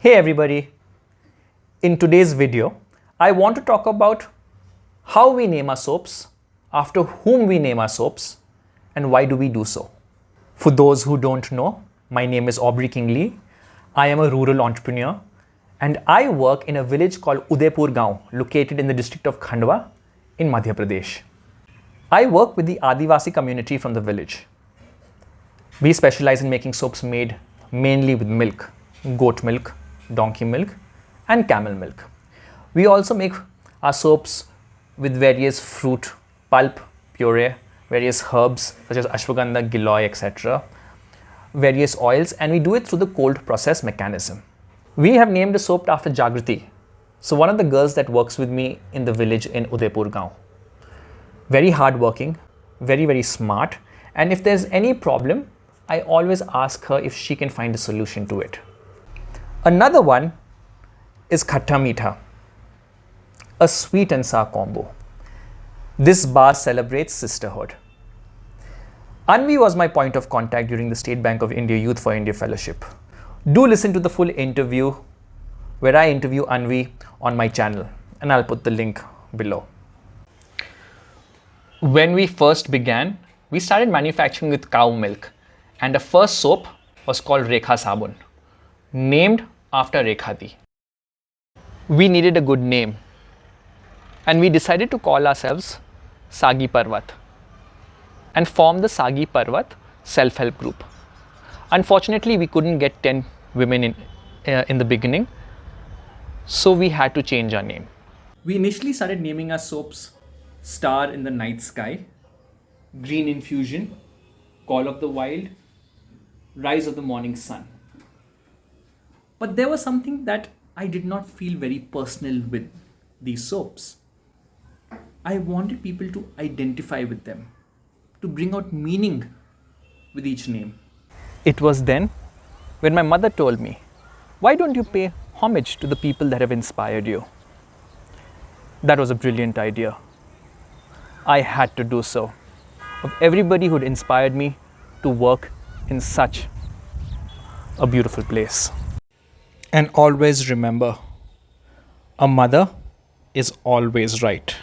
Hey everybody, in today's video, I want to talk about how we name our soaps, after whom we name our soaps, and why do we do so. For those who don't know, my name is Aubrey Kingley. I am a rural entrepreneur and I work in a village called Udaipur Gaon, located in the district of Khandwa in Madhya Pradesh. I work with the Adivasi community from the village. We specialize in making soaps made mainly with milk, goat milk, donkey milk, and camel milk. We also make our soaps with various fruit, pulp, puree, various herbs such as ashwagandha, giloy, etc., various oils, and we do it through the cold process mechanism. We have named a soap after Jagriti, so one of the girls that works with me in the village in Udaipur Gaon. Very hardworking, very smart, and if there's any problem, I always ask her if she can find a solution to it. Another one is Khatta Meetha, a sweet and sour combo. This bar celebrates sisterhood. Anvi was my point of contact during the State Bank of India Youth for India Fellowship. Do listen to the full interview where I interview Anvi on my channel, and I'll put the link below. When we first began, we started manufacturing with cow milk, and the first soap was called Rekha Sabun, named after Rekhati. We needed a good name, and we decided to call ourselves Sagi Parvat and form the Sagi Parvat self-help group. Unfortunately, we couldn't get 10 women in the beginning, so we had to change our name. We initially started naming our soaps Star in the Night Sky, Green Infusion, Call of the Wild, Rise of the Morning Sun. But there was something that I did not feel very personal with these soaps. I wanted people to identify with them, to bring out meaning with each name. It was then when my mother told me, "Why don't you pay homage to the people that have inspired you?" That was a brilliant idea. I had to do so. Of everybody who'd inspired me to work in such a beautiful place. And always remember, a mother is always right.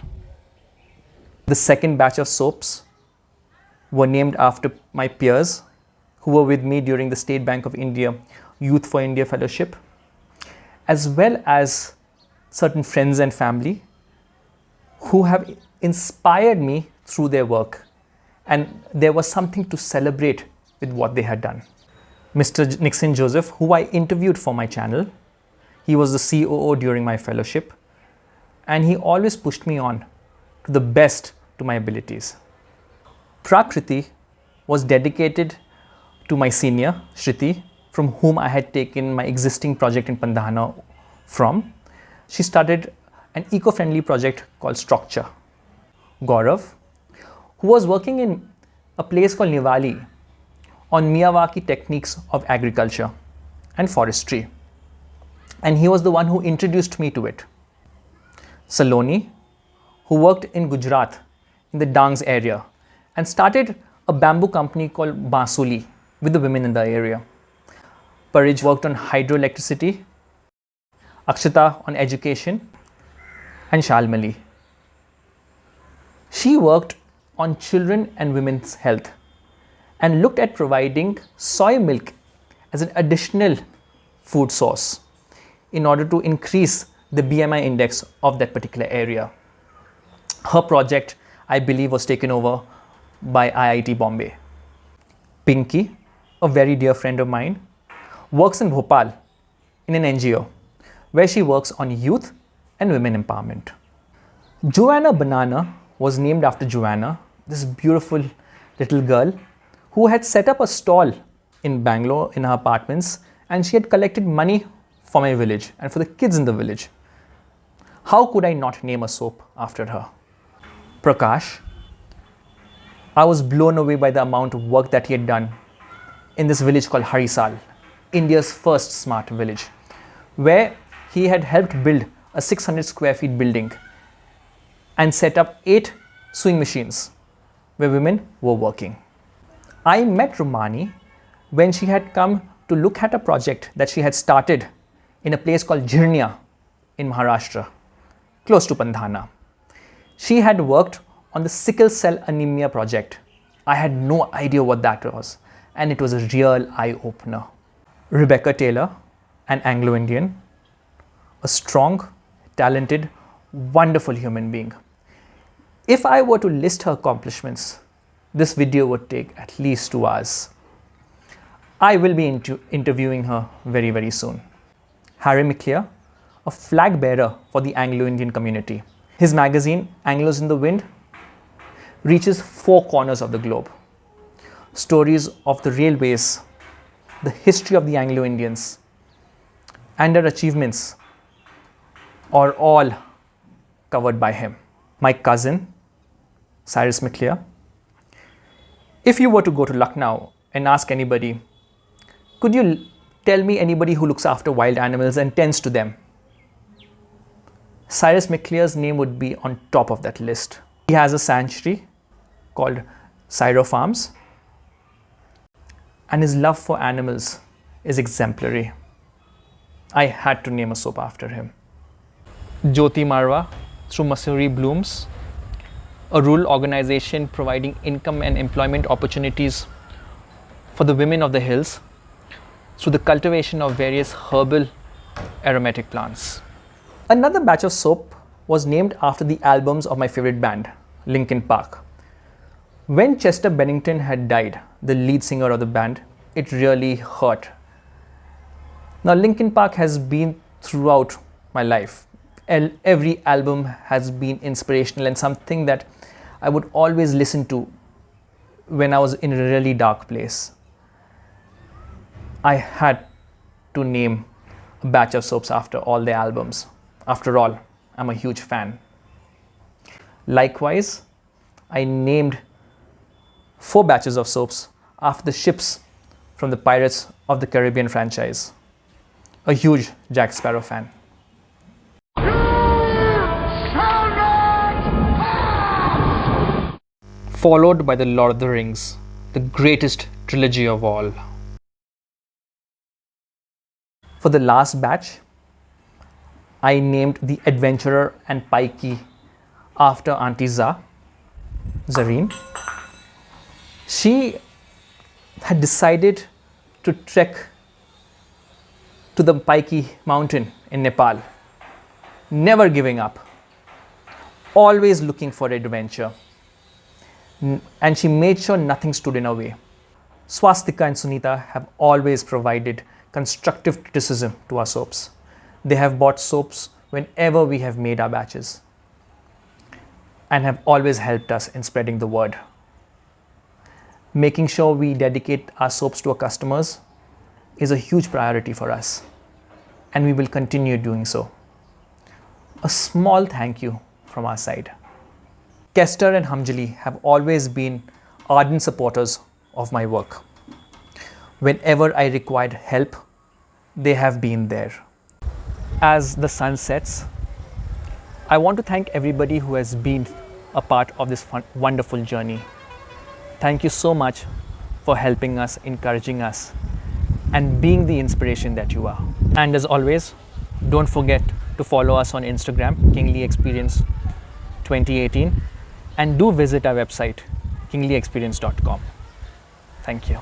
The second batch of soaps were named after my peers who were with me during the State Bank of India Youth for India Fellowship, as well as certain friends and family who have inspired me through their work, and there was something to celebrate with what they had done. Mr. Nixon Joseph, who I interviewed for my channel, he was the COO during my fellowship, and he always pushed me on to the best to my abilities. Prakriti was dedicated to my senior, Shriti, from whom I had taken my existing project in Pandhana from. She started an eco-friendly project called Structure. Gaurav, who was working in a place called Nivali on Miyawaki techniques of agriculture and forestry, and he was the one who introduced me to it. Saloni, who worked in Gujarat in the Dangs area and started a bamboo company called Bansuli with the women in the area. Parij worked on hydroelectricity, Akshata on education, and Shalmali, she worked on children and women's health and looked at providing soy milk as an additional food source in order to increase the BMI index of that particular area. Her project, I believe, was taken over by IIT Bombay. Pinky, a very dear friend of mine, works in Bhopal in an NGO where she works on youth and women empowerment. Joanna Banana was named after Joanna, this beautiful little girl who had set up a stall in Bangalore in her apartments, and she had collected money for my village and for the kids in the village. How could I not name a soap after her? Prakash, I was blown away by the amount of work that he had done in this village called Harisal, India's first smart village, where he had helped build a 600 square feet building and set up 8 sewing machines where women were working. I met Romani when she had come to look at a project that she had started in a place called Jhirnia in Maharashtra, close to Pandhana. She had worked on the sickle cell anemia project. I had no idea what that was, and it was a real eye-opener. Rebecca Taylor, an Anglo-Indian, a strong, talented, wonderful human being. If I were to list her accomplishments, this video would take at least 2 hours. I will be interviewing her very, very soon. Harry McClure, a flag bearer for the Anglo-Indian community. His magazine, Anglos in the Wind, reaches 4 corners of the globe. Stories of the railways, the history of the Anglo-Indians, and their achievements are all covered by him. My cousin, Cyrus McClure. If you were to go to Lucknow and ask anybody, could you tell me anybody who looks after wild animals and tends to them? Cyrus McClure's name would be on top of that list. He has a sanctuary called Cyro Farms, and his love for animals is exemplary. I had to name a soap after him. Jyoti Marwa, through Masuri Blooms, a rural organization providing income and employment opportunities for the women of the hills through the cultivation of various herbal aromatic plants. Another batch of soap was named after the albums of my favorite band, Linkin Park. When Chester Bennington had died, the lead singer of the band, it really hurt. Now, Linkin Park has been throughout my life. Every album has been inspirational and something that I would always listen to when I was in a really dark place. I had to name a batch of soaps after all the albums. After all, I'm a huge fan. Likewise, I named 4 batches of soaps after the ships from the Pirates of the Caribbean franchise. A huge Jack Sparrow fan. Followed by the Lord of the Rings, the greatest trilogy of all. For the last batch, I named the Adventurer and Pikey after Auntie Zareen. She had decided to trek to the Pikey mountain in Nepal, never giving up, always looking for adventure. And she made sure nothing stood in her way. Swastika and Sunita have always provided constructive criticism to our soaps. They have bought soaps whenever we have made our batches and have always helped us in spreading the word. Making sure we dedicate our soaps to our customers is a huge priority for us, and we will continue doing so. A small thank you from our side. Kester and Hamjali have always been ardent supporters of my work. Whenever I required help, they have been there. As the sun sets, I want to thank everybody who has been a part of this wonderful journey. Thank you so much for helping us, encouraging us, and being the inspiration that you are. And as always, don't forget to follow us on Instagram, Kingly Experience 2018, and do visit our website, kinglyexperience.com. Thank you.